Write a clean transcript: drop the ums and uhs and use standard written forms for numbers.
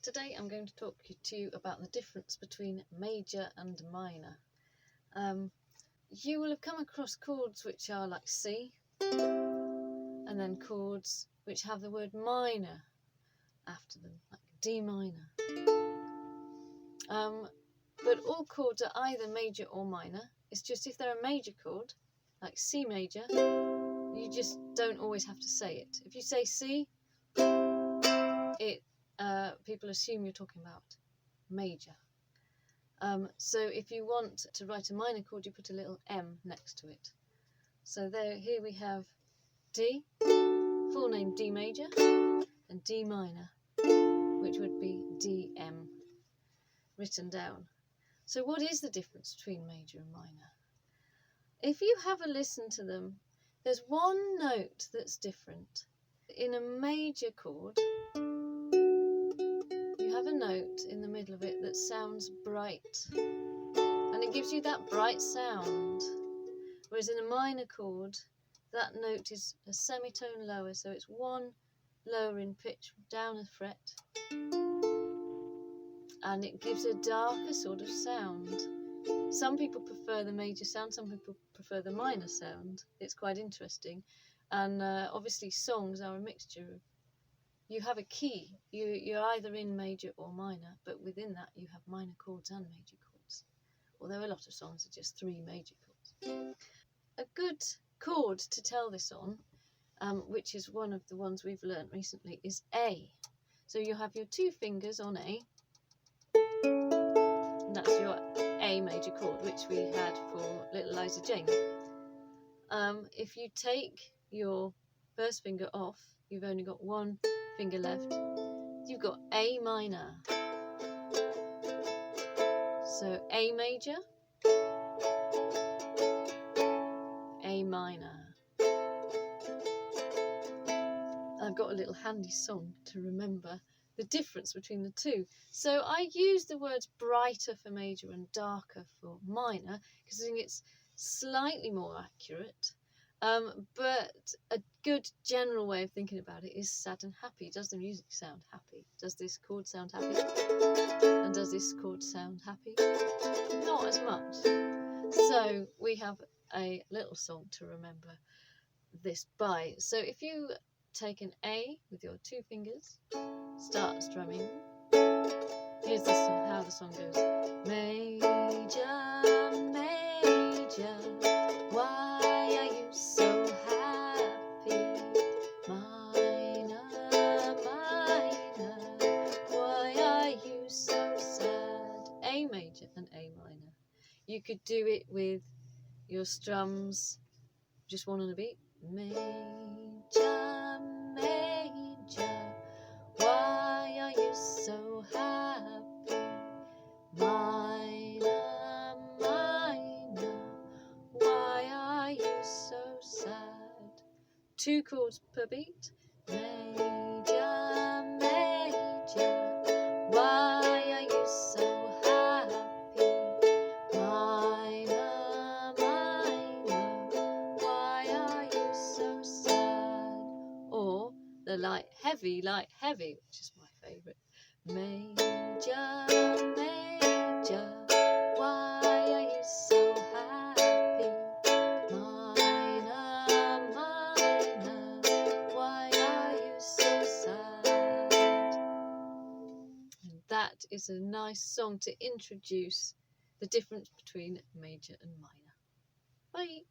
Today I'm going to talk to you about the difference between major and minor. You will have come across chords which are like C, and then chords which have the word minor after them, like D minor. But all chords are either major or minor. It's just if they're a major chord, like C major, you just don't always have to say it. If you say C, people assume you're talking about major. So if you want to write a minor chord, you put a little M next to it. So here we have D, full name D major, and D minor, which would be DM written down. So what is the difference between major and minor? If you have a listen to them, there's one note that's different. In a major chord, you have a note in the middle of it that sounds bright, and it gives you that bright sound. Whereas in a minor chord, that note is a semitone lower, so it's one lower in pitch, down a fret, and it gives a darker sort of sound. Some people prefer the major sound, some people prefer the minor sound. It's quite interesting. And obviously songs are a mixture of, you have a key, you're either in major or minor, but within that you have minor chords and major chords. Although a lot of songs are just 3 major chords. A good chord to tell this on, which is one of the ones we've learnt recently, is A. So you have your 2 fingers on A, and that's your A major chord, which we had for Little Liza Jane. If you take your first finger off, you've only got 1 finger left, you've got A minor. So A major, A minor. I've got a little handy song to remember the difference between the two. So I use the words brighter for major and darker for minor because I think it's slightly more accurate. But a good general way of thinking about it is sad and happy. Does the music sound happy? Does this chord sound happy? And does this chord sound happy? Not as much. So we have a little song to remember this by. So if you take an A with your 2 fingers, start strumming. Here's how the song goes. Major, major, why are you so happy? Minor, minor, why are you so sad? A major and A minor. You could do it with your strums, just one on a beat. Major, major, why are you so happy? Minor, minor, why are you so sad? 2 chords per beat. Major, major, why are you so happy? Minor, minor, why are you so sad? Or the light heavy, which is my favourite. Major, major, why are you so happy? Minor, minor, why are you so sad? And that is a nice song to introduce the difference between major and minor. Bye.